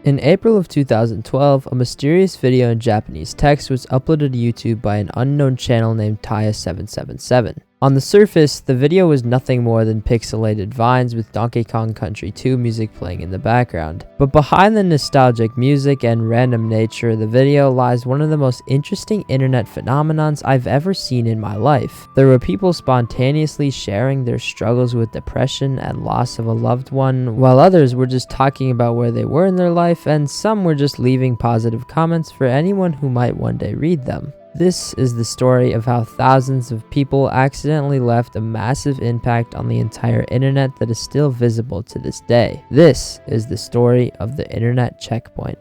In April of 2012, a mysterious video in Japanese text was uploaded to YouTube by an unknown channel named Taya777. On the surface, the video was nothing more than pixelated vines with Donkey Kong Country 2 music playing in the background. But behind the nostalgic music and random nature of the video lies one of the most interesting internet phenomenons I've ever seen in my life. There were people spontaneously sharing their struggles with depression and loss of a loved one, while others were just talking about where they were in their life, and some were just leaving positive comments for anyone who might one day read them. This is the story of how thousands of people accidentally left a massive impact on the entire internet that is still visible to this day. This is the story of the internet checkpoint.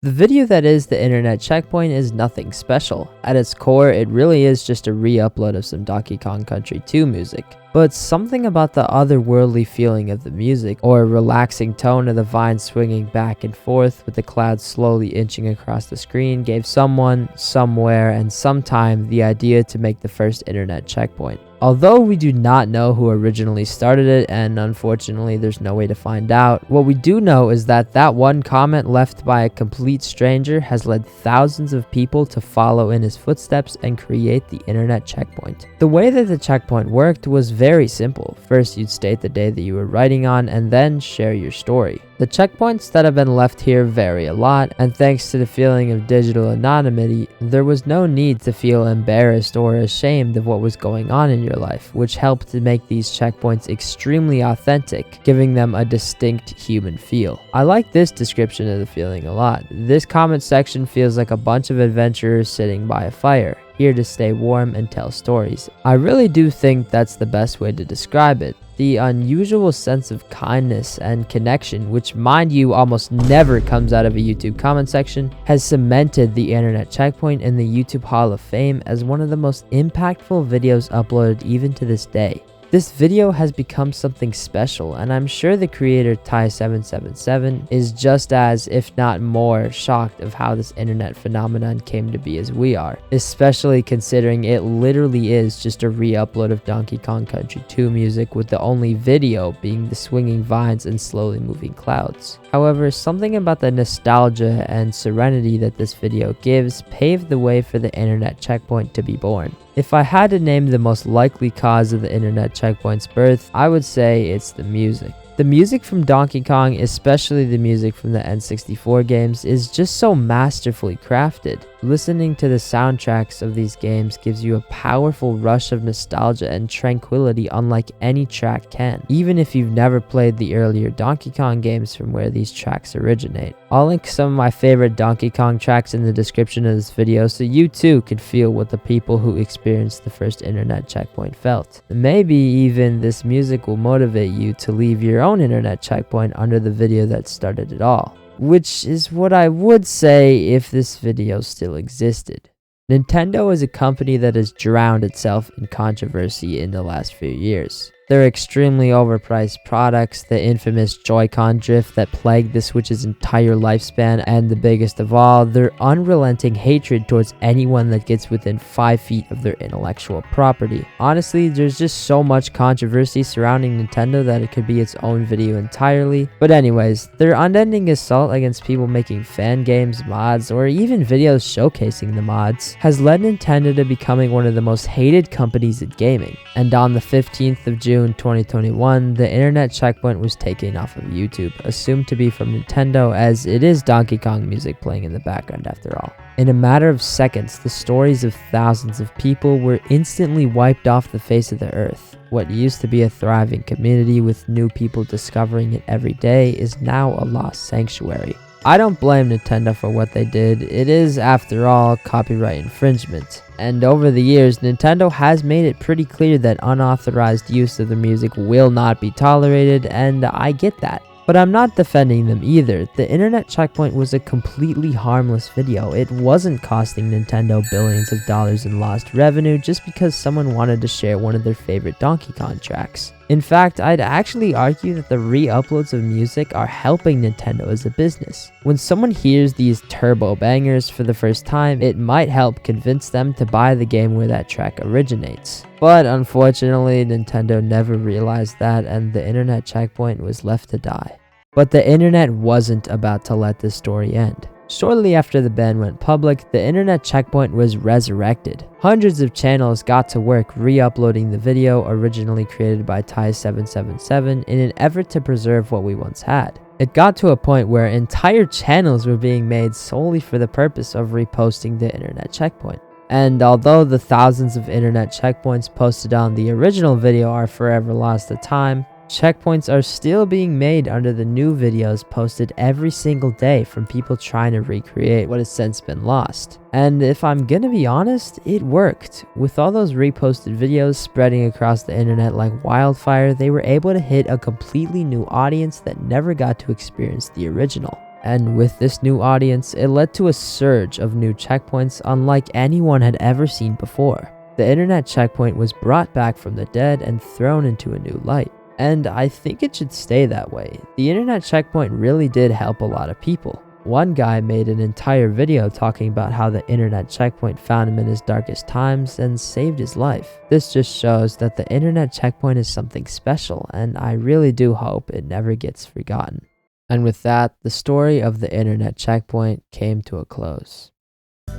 The video that is the internet checkpoint is nothing special. At its core, it really is just a re-upload of some Donkey Kong Country 2 music. But something about the otherworldly feeling of the music, or relaxing tone of the vine swinging back and forth with the clouds slowly inching across the screen, gave someone, somewhere, and sometime the idea to make the first internet checkpoint. Although we do not know who originally started it, and unfortunately there's no way to find out, what we do know is that that one comment left by a complete stranger has led thousands of people to follow in his footsteps and create the internet checkpoint. The way that the checkpoint worked was very simple. First, you'd state the day that you were writing on and then share your story. The checkpoints that have been left here vary a lot, and thanks to the feeling of digital anonymity, there was no need to feel embarrassed or ashamed of what was going on in your life, which helped to make these checkpoints extremely authentic, giving them a distinct human feel. I like this description of the feeling a lot. This comment section feels like a bunch of adventurers sitting by a fire, here to stay warm and tell stories. I really do think that's the best way to describe it. The unusual sense of kindness and connection, which mind you almost never comes out of a YouTube comment section, has cemented the internet checkpoint in the YouTube Hall of Fame as one of the most impactful videos uploaded even to this day. This video has become something special, and I'm sure the creator Ty777 is just as, if not more, shocked of how this internet phenomenon came to be as we are, especially considering it literally is just a re-upload of Donkey Kong Country 2 music, with the only video being the swinging vines and slowly moving clouds. However, something about the nostalgia and serenity that this video gives paved the way for the internet checkpoint to be born. If I had to name the most likely cause of the internet checkpoint's birth, I would say it's the music. The music from Donkey Kong, especially the music from the N64 games, is just so masterfully crafted. Listening to the soundtracks of these games gives you a powerful rush of nostalgia and tranquility unlike any track can, even if you've never played the earlier Donkey Kong games from where these tracks originate. I'll link some of my favorite Donkey Kong tracks in the description of this video so you too could feel what the people who experienced the first internet checkpoint felt. Maybe even this music will motivate you to leave your own internet checkpoint under the video that started it all. Which is what I would say if this video still existed. Nintendo is a company that has drowned itself in controversy in the last few years. Their extremely overpriced products, the infamous Joy-Con drift that plagued the Switch's entire lifespan, and the biggest of all, their unrelenting hatred towards anyone that gets within 5 feet of their intellectual property. Honestly, there's just so much controversy surrounding Nintendo that it could be its own video entirely. But anyways, their unending assault against people making fan games, mods, or even videos showcasing the mods has led Nintendo to becoming one of the most hated companies in gaming. And on the 15th of June 2021, the internet checkpoint was taken off of YouTube, assumed to be from Nintendo as it is Donkey Kong music playing in the background after all. In a matter of seconds, the stories of thousands of people were instantly wiped off the face of the earth. What used to be a thriving community with new people discovering it every day is now a lost sanctuary. I don't blame Nintendo for what they did. It is, after all, copyright infringement. And over the years, Nintendo has made it pretty clear that unauthorized use of the music will not be tolerated, and I get that. But I'm not defending them either. The internet checkpoint was a completely harmless video. It wasn't costing Nintendo billions of dollars in lost revenue just because someone wanted to share one of their favorite Donkey Kong tracks. In fact, I'd actually argue that the re-uploads of music are helping Nintendo as a business. When someone hears these turbo bangers for the first time, it might help convince them to buy the game where that track originates. But unfortunately, Nintendo never realized that, and the internet checkpoint was left to die. But the internet wasn't about to let this story end. Shortly after the ban went public, the internet checkpoint was resurrected. Hundreds of channels got to work re-uploading the video originally created by Ty777 in an effort to preserve what we once had. It got to a point where entire channels were being made solely for the purpose of reposting the internet checkpoint. And although the thousands of internet checkpoints posted on the original video are forever lost to time, checkpoints are still being made under the new videos posted every single day from people trying to recreate what has since been lost. And if I'm gonna be honest, it worked. With all those reposted videos spreading across the internet like wildfire, they were able to hit a completely new audience that never got to experience the original. And with this new audience, it led to a surge of new checkpoints unlike anyone had ever seen before. The internet checkpoint was brought back from the dead and thrown into a new light. And I think it should stay that way. The internet checkpoint really did help a lot of people. One guy made an entire video talking about how the internet checkpoint found him in his darkest times and saved his life. This just shows that the internet checkpoint is something special, and I really do hope it never gets forgotten. And with that, the story of the internet checkpoint came to a close.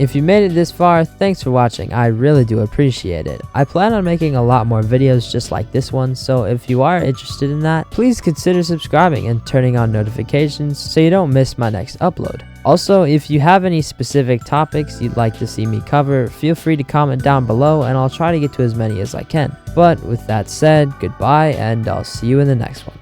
If you made it this far, thanks for watching. I really do appreciate it. I plan on making a lot more videos just like this one, so if you are interested in that, please consider subscribing and turning on notifications so you don't miss my next upload. Also, if you have any specific topics you'd like to see me cover, feel free to comment down below and I'll try to get to as many as I can. But with that said, goodbye and I'll see you in the next one.